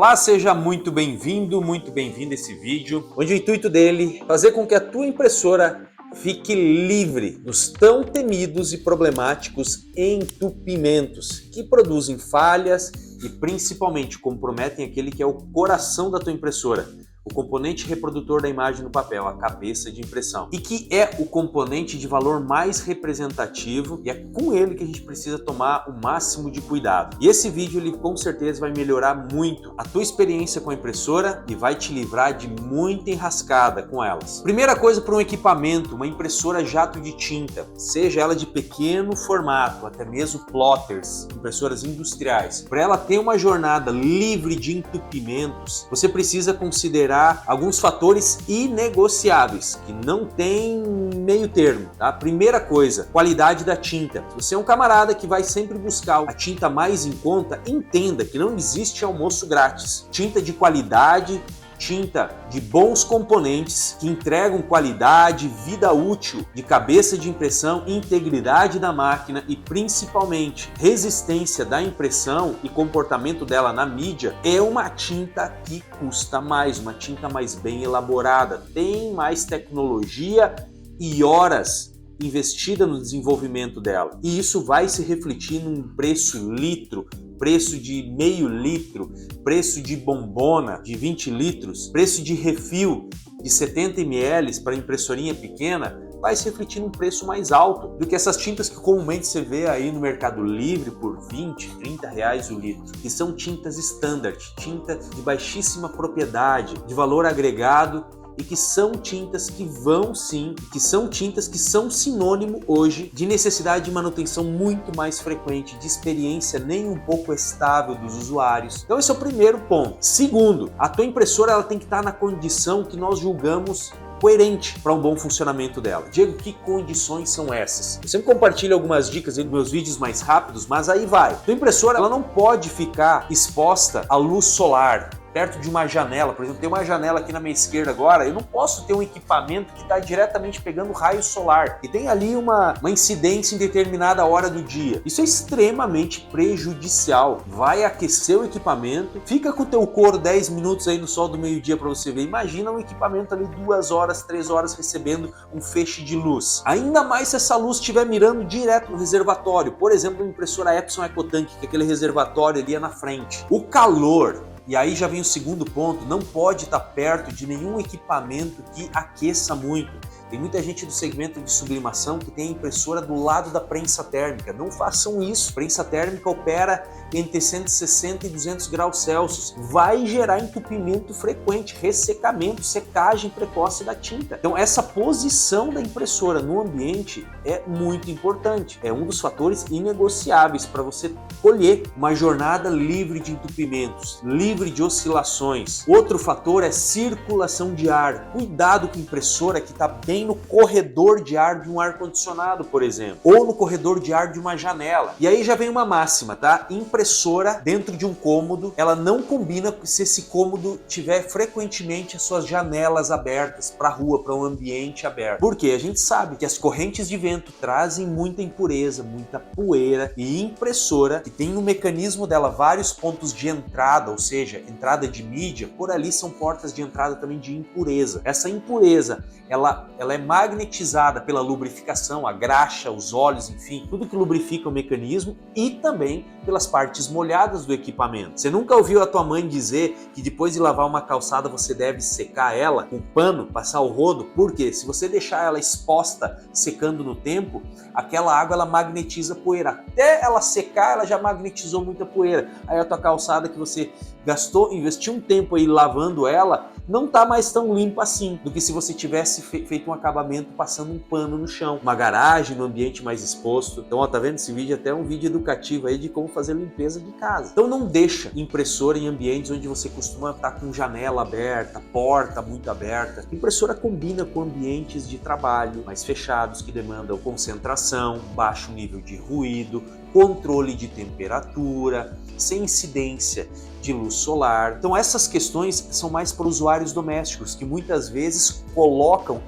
Olá, seja muito bem-vindo, muito bem-vinda a esse vídeo, onde o intuito dele é fazer com que a tua impressora fique livre dos tão temidos e problemáticos entupimentos que produzem falhas e principalmente comprometem aquele que é o coração da tua impressora, o componente reprodutor da imagem no papel, a cabeça de impressão, e que é o componente de valor mais representativo, e é com ele que a gente precisa tomar o máximo de cuidado. E esse vídeo ele com certeza vai melhorar muito a tua experiência com a impressora e vai te livrar de muita enrascada com elas. Primeira coisa, para um equipamento, uma impressora jato de tinta, seja ela de pequeno formato, até mesmo plotters, impressoras industriais, para ela ter uma jornada livre de entupimentos, você precisa considerar alguns fatores inegociáveis, que não tem meio termo, tá? Primeira coisa, qualidade da tinta. Se você é um camarada que vai sempre buscar a tinta mais em conta, entenda que não existe almoço grátis. Tinta de qualidade, tinta de bons componentes que entregam qualidade, vida útil de cabeça de impressão, integridade da máquina e principalmente resistência da impressão e comportamento dela na mídia, é uma tinta que custa mais, uma tinta mais bem elaborada, tem mais tecnologia e horas investida no desenvolvimento dela. E isso vai se refletir num preço litro, preço de meio litro, preço de bombona de 20 litros, preço de refil de 70 ml para impressorinha pequena, vai se refletir num preço mais alto do que essas tintas que comumente você vê aí no Mercado Livre por 20, 30 reais o litro, que são tintas standard, tinta de baixíssima propriedade, de valor agregado, e que são tintas que vão sim, que são tintas que são sinônimo hoje de necessidade de manutenção muito mais frequente, de experiência nem um pouco estável dos usuários. Então esse é o primeiro ponto. Segundo, a tua impressora ela tem que estar na condição que nós julgamos coerente para um bom funcionamento dela. Diego, que condições são essas? Eu sempre compartilho algumas dicas aí nos meus vídeos mais rápidos, mas aí vai. Tua impressora ela não pode ficar exposta à luz solar, perto de uma janela. Por exemplo, tem uma janela aqui na minha esquerda agora, eu não posso ter um equipamento que está diretamente pegando raio solar e tem ali uma incidência em determinada hora do dia. Isso é extremamente prejudicial. Vai aquecer o equipamento, fica com o teu couro 10 minutos aí no sol do meio-dia para você ver. Imagina um equipamento ali 2 horas, 3 horas recebendo um feixe de luz. Ainda mais se essa luz estiver mirando direto no reservatório. Por exemplo, uma impressora Epson EcoTank, que é aquele reservatório ali é na frente. O calor, e aí já vem o segundo ponto, não pode estar perto de nenhum equipamento que aqueça muito. Tem muita gente do segmento de sublimação que tem a impressora do lado da prensa térmica. Não façam isso. A prensa térmica opera entre 160 e 200 graus Celsius. Vai gerar entupimento frequente, ressecamento, secagem precoce da tinta. Então essa posição da impressora no ambiente é muito importante. É um dos fatores inegociáveis para você colher uma jornada livre de entupimentos, livre de oscilações. Outro fator é circulação de ar. Cuidado com a impressora que está bem no corredor de ar de um ar-condicionado, por exemplo, ou no corredor de ar de uma janela. E aí já vem uma máxima, tá? Impressora dentro de um cômodo, ela não combina se esse cômodo tiver frequentemente as suas janelas abertas para a rua, para um ambiente aberto. Porque a gente sabe que as correntes de vento trazem muita impureza, muita poeira, e impressora que tem no mecanismo dela vários pontos de entrada, ou seja, entrada de mídia, por ali são portas de entrada também de impureza. Essa impureza, ela é magnetizada pela lubrificação, a graxa, os óleos, enfim, tudo que lubrifica o mecanismo e também pelas partes molhadas do equipamento. Você nunca ouviu a tua mãe dizer que depois de lavar uma calçada você deve secar ela com pano, passar o rodo? Porque se você deixar ela exposta, secando no tempo, aquela água ela magnetiza poeira. Até ela secar, ela já magnetizou muita poeira. Aí a tua calçada que você gastou, investiu um tempo aí lavando ela, não tá mais tão limpa assim do que se você tivesse feito um acabamento passando um pano no chão, uma garagem no ambiente mais exposto. Então, ó, tá vendo esse vídeo? Até um vídeo educativo aí de como fazer limpeza de casa. Então não deixa impressora em ambientes onde você costuma estar com janela aberta, porta muito aberta. Impressora combina com ambientes de trabalho mais fechados que demandam concentração, baixo nível de ruído, controle de temperatura, sem incidência de luz solar. Então essas questões são mais para usuários domésticos que muitas vezes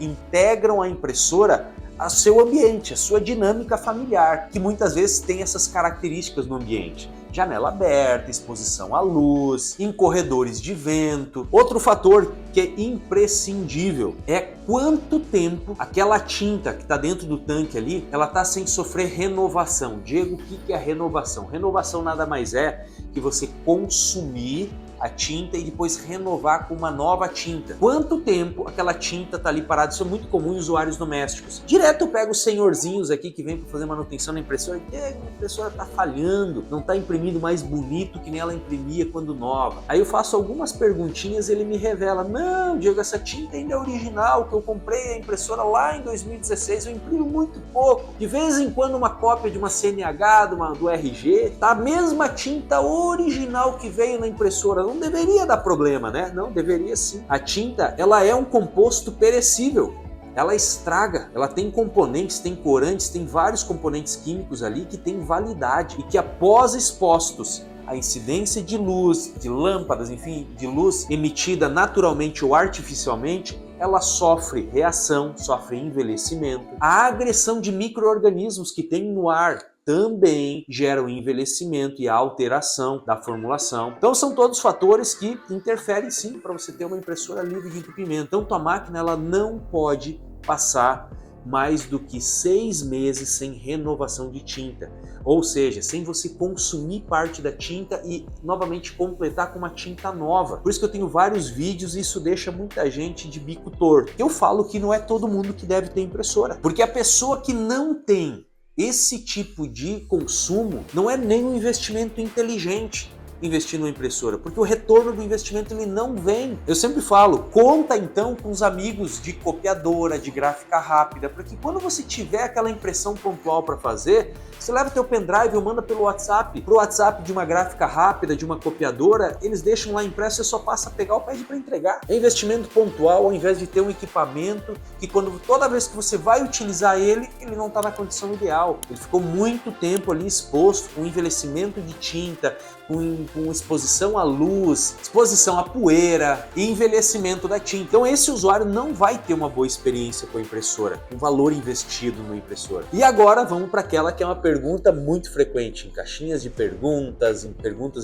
integram a impressora ao seu ambiente, a sua dinâmica familiar, que muitas vezes tem essas características no ambiente. janela aberta, exposição à luz, em corredores de vento. Outro fator que é imprescindível é quanto tempo aquela tinta que está dentro do tanque ali, ela está sem sofrer renovação. Diego, o que é a renovação? Renovação nada mais é que você consumir a tinta e depois renovar com uma nova tinta. Quanto tempo aquela tinta tá ali parada? Isso é muito comum em usuários domésticos. Direto eu pego os senhorzinhos aqui que vêm para fazer manutenção na impressora e a impressora tá falhando, não tá imprimindo mais bonito que nem ela imprimia quando nova. Aí eu faço algumas perguntinhas e ele me revela: não, Diego, essa tinta ainda é original, que eu comprei a impressora lá em 2016, eu imprimo muito pouco. De vez em quando uma cópia de uma CNH, do RG, tá a mesma tinta original que veio na impressora. Não deveria dar problema, né? Não, deveria sim. A tinta, ela é um composto perecível. Ela estraga, ela tem componentes, tem corantes, tem vários componentes químicos ali que têm validade e que após expostos à incidência de luz, de lâmpadas, enfim, de luz emitida naturalmente ou artificialmente, ela sofre reação, sofre envelhecimento. A agressão de micro-organismos que tem no ar também gera o envelhecimento e a alteração da formulação. Então são todos fatores que interferem sim para você ter uma impressora livre de entupimento. Então tua máquina ela não pode passar mais do que 6 meses sem renovação de tinta. Ou seja, sem você consumir parte da tinta e novamente completar com uma tinta nova. Por isso que eu tenho vários vídeos e isso deixa muita gente de bico torto. Eu falo que não é todo mundo que deve ter impressora. Porque a pessoa que não tem esse tipo de consumo não é nem um investimento inteligente investir numa impressora, porque o retorno do investimento ele não vem. Eu sempre falo, conta então com os amigos de copiadora, de gráfica rápida, porque quando você tiver aquela impressão pontual para fazer, você leva teu pendrive ou manda pelo WhatsApp, pro WhatsApp de uma gráfica rápida, de uma copiadora, eles deixam lá impresso, você só passa a pegar ou pede para entregar. É investimento pontual ao invés de ter um equipamento que toda vez que você vai utilizar ele não está na condição ideal. Ele ficou muito tempo ali exposto, com envelhecimento de tinta, com exposição à luz, exposição à poeira e envelhecimento da tinta. Então esse usuário não vai ter uma boa experiência com a impressora, um valor investido na impressora. E agora vamos para aquela que é uma pergunta muito frequente em caixinhas de perguntas,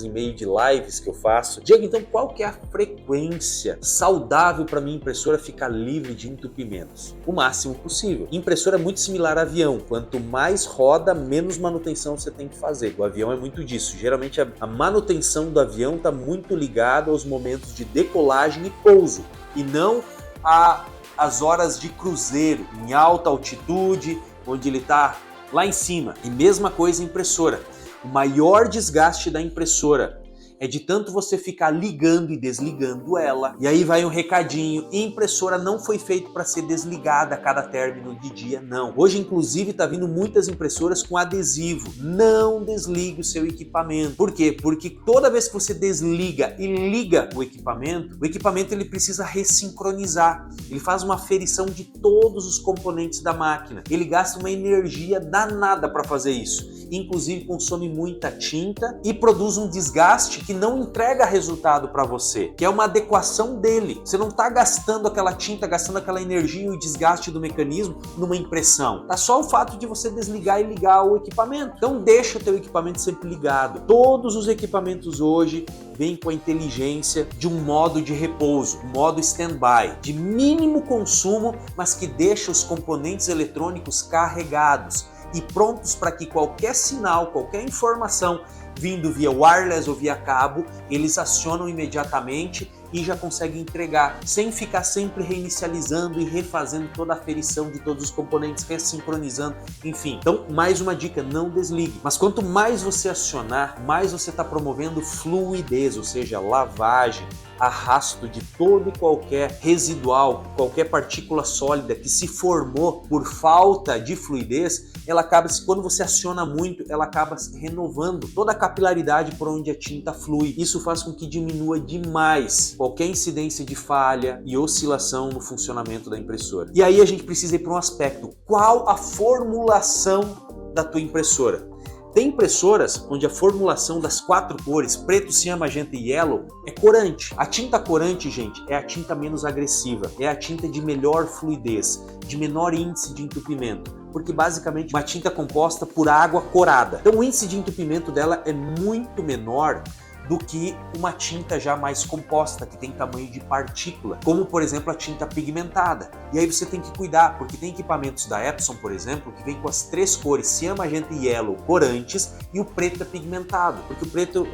em meio de lives que eu faço. Diego, então qual que é a frequência saudável para minha impressora ficar livre de entupimentos? O máximo possível. Impressora é muito similar a avião. Quanto mais roda, menos manutenção você tem que fazer. O avião é muito disso. Geralmente a manutenção do avião está muito ligada aos momentos de decolagem e pouso, e não às horas de cruzeiro, em alta altitude, onde ele está lá em cima. E mesma coisa a impressora. O maior desgaste da impressora é de tanto você ficar ligando e desligando ela. E aí vai um recadinho: impressora não foi feita para ser desligada a cada término de dia, não. Hoje, inclusive, tá vindo muitas impressoras com adesivo. Não desligue o seu equipamento. Por quê? Porque toda vez que você desliga e liga o equipamento ele precisa ressincronizar. Ele faz uma aferição de todos os componentes da máquina. Ele gasta uma energia danada para fazer isso. Inclusive consome muita tinta e produz um desgaste que não entrega resultado para você, que é uma adequação dele. Você não está gastando aquela tinta, gastando aquela energia e o desgaste do mecanismo numa impressão. Tá só o fato de você desligar e ligar o equipamento. Então deixa o teu equipamento sempre ligado. Todos os equipamentos hoje vêm com a inteligência de um modo de repouso, um modo stand-by, de mínimo consumo, mas que deixa os componentes eletrônicos carregados e prontos para que qualquer sinal, qualquer informação vindo via wireless ou via cabo, eles acionam imediatamente e já conseguem entregar, sem ficar sempre reinicializando e refazendo toda a aferição de todos os componentes, ressincronizando, enfim. Então, mais uma dica, não desligue. Mas quanto mais você acionar, mais você está promovendo fluidez, ou seja, lavagem, arrasto de todo e qualquer residual, qualquer partícula sólida que se formou por falta de fluidez, ela acaba, quando você aciona muito, ela acaba renovando toda a capilaridade por onde a tinta flui. Isso faz com que diminua demais qualquer incidência de falha e oscilação no funcionamento da impressora. E aí a gente precisa ir para um aspecto: qual a formulação da tua impressora? Tem impressoras onde a formulação das 4 cores, preto, cian, magenta e yellow, é corante. A tinta corante, gente, é a tinta menos agressiva, é a tinta de melhor fluidez, de menor índice de entupimento, porque basicamente uma tinta composta por água corada. Então o índice de entupimento dela é muito menor do que uma tinta já mais composta, que tem tamanho de partícula, como por exemplo a tinta pigmentada. E aí você tem que cuidar, porque tem equipamentos da Epson, por exemplo, que vem com as 3 cores, cian, magenta e yellow, corantes, e o preto é pigmentado, porque o preto,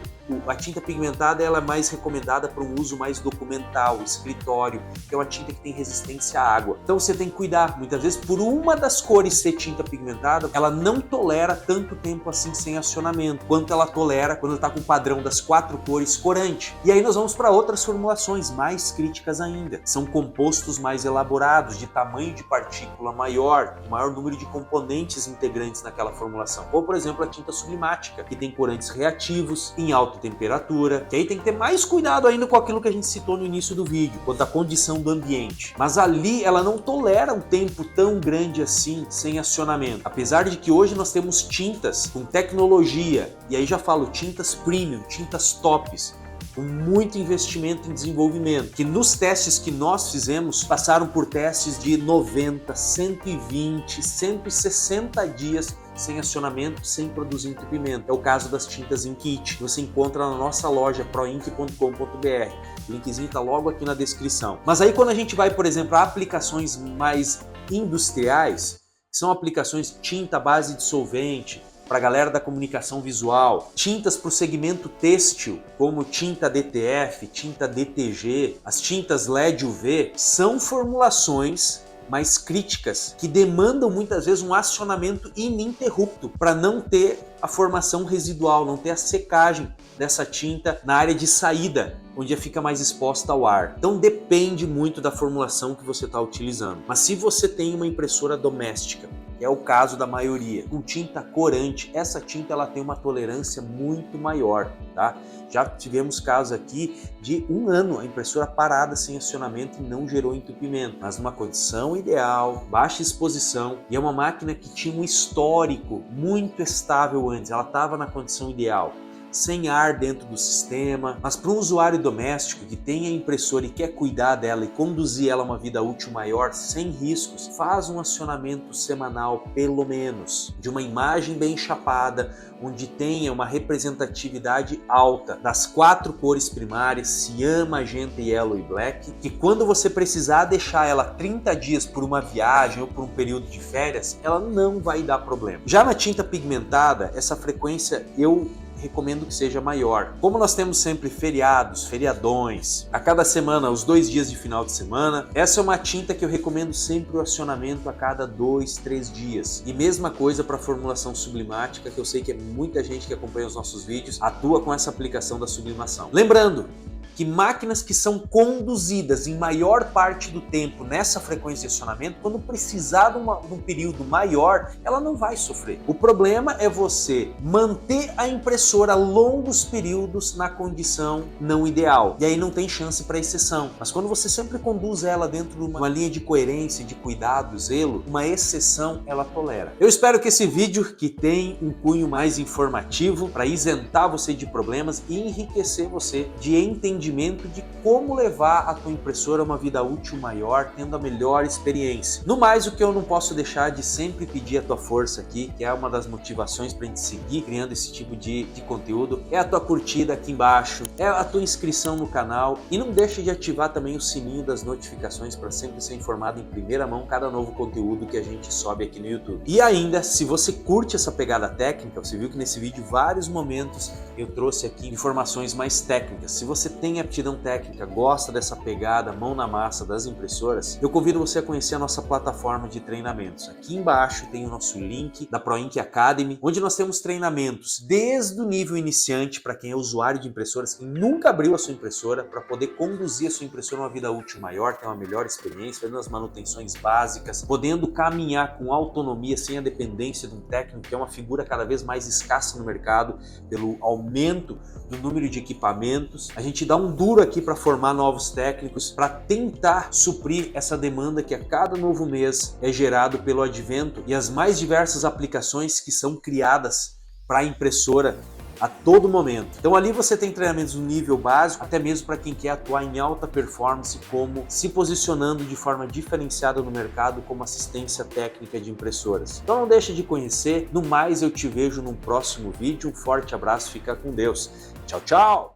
a tinta pigmentada, ela é mais recomendada para um uso mais documental, escritório, que é uma tinta que tem resistência à água. Então você tem que cuidar, muitas vezes por uma das cores ser tinta pigmentada, ela não tolera tanto tempo assim sem acionamento, quanto ela tolera quando está com o padrão das 4 cores corante. E aí nós vamos para outras formulações mais críticas ainda. São compostos mais elaborados, de tamanho de partícula maior, maior número de componentes integrantes naquela formulação. Ou por exemplo a tinta sublimática, que tem corantes reativos, em alta temperatura, que aí tem que ter mais cuidado ainda com aquilo que a gente citou no início do vídeo, quanto à condição do ambiente. Mas ali ela não tolera um tempo tão grande assim sem acionamento. Apesar de que hoje nós temos tintas com tecnologia, e aí já falo tintas premium, tintas tops, com muito investimento em desenvolvimento, que nos testes que nós fizemos passaram por testes de 90, 120, 160 dias sem acionamento, sem produzir entupimento. É o caso das tintas em kit. Você encontra na nossa loja proinc.com.br. O linkzinho está logo aqui na descrição. Mas aí quando a gente vai, por exemplo, a aplicações mais industriais, que são aplicações de tinta à base de solvente, para a galera da comunicação visual, tintas para o segmento têxtil, como tinta DTF, tinta DTG, as tintas LED UV, são formulações mais críticas, que demandam muitas vezes um acionamento ininterrupto para não ter a formação residual, não ter a secagem dessa tinta na área de saída, onde fica mais exposta ao ar. Então depende muito da formulação que você está utilizando. Mas se você tem uma impressora doméstica, que é o caso da maioria, com tinta corante, essa tinta ela tem uma tolerância muito maior, tá? Já tivemos casos aqui de 1 ano a impressora parada sem acionamento e não gerou entupimento, mas numa condição ideal, baixa exposição, e é uma máquina que tinha um histórico muito estável antes, ela estava na condição ideal, sem ar dentro do sistema. Mas para um usuário doméstico que tem a impressora e quer cuidar dela e conduzir ela a uma vida útil maior, sem riscos, faz um acionamento semanal, pelo menos, de uma imagem bem chapada, onde tenha uma representatividade alta das 4 cores primárias, cian, magenta, yellow e black, que quando você precisar deixar ela 30 dias por uma viagem ou por um período de férias, ela não vai dar problema. Já na tinta pigmentada, essa frequência eu recomendo que seja maior. Como nós temos sempre feriados, feriadões, a cada semana, os 2 dias de final de semana, essa é uma tinta que eu recomendo sempre o acionamento a cada 2, 3 dias. E mesma coisa para a formulação sublimática, que eu sei que muita gente que acompanha os nossos vídeos atua com essa aplicação da sublimação. Lembrando que máquinas que são conduzidas em maior parte do tempo nessa frequência de acionamento, quando precisar de um período maior, ela não vai sofrer. O problema é você manter a impressora longos períodos na condição não ideal. E aí não tem chance para exceção. Mas quando você sempre conduz ela dentro de uma linha de coerência, de cuidado, zelo, uma exceção ela tolera. Eu espero que esse vídeo, que tem um cunho mais informativo para isentar você de problemas e enriquecer você de entendimento de como levar a tua impressora a uma vida útil maior, tendo a melhor experiência. No mais, o que eu não posso deixar de sempre pedir a tua força aqui, que é uma das motivações para a gente seguir criando esse tipo de conteúdo, é a tua curtida aqui embaixo, é a tua inscrição no canal, e não deixe de ativar também o sininho das notificações para sempre ser informado em primeira mão cada novo conteúdo que a gente sobe aqui no YouTube. E ainda, se você curte essa pegada técnica, você viu que nesse vídeo vários momentos eu trouxe aqui informações mais técnicas. Se você tem aptidão técnica, gosta dessa pegada mão na massa das impressoras, eu convido você a conhecer a nossa plataforma de treinamentos. Aqui embaixo tem o nosso link da ProInc Academy, onde nós temos treinamentos desde o nível iniciante para quem é usuário de impressoras e nunca abriu a sua impressora, para poder conduzir a sua impressora a uma vida útil maior, ter uma melhor experiência, fazendo as manutenções básicas, podendo caminhar com autonomia sem a dependência de um técnico, que é uma figura cada vez mais escassa no mercado pelo aumento do número de equipamentos. A gente dá um duro aqui para formar novos técnicos, para tentar suprir essa demanda que a cada novo mês é gerado pelo advento e as mais diversas aplicações que são criadas para a impressora a todo momento. Então ali você tem treinamentos no nível básico, até mesmo para quem quer atuar em alta performance, como se posicionando de forma diferenciada no mercado como assistência técnica de impressoras. Então não deixe de conhecer. No mais, eu te vejo num próximo vídeo. Um forte abraço, fica com Deus. Tchau, tchau!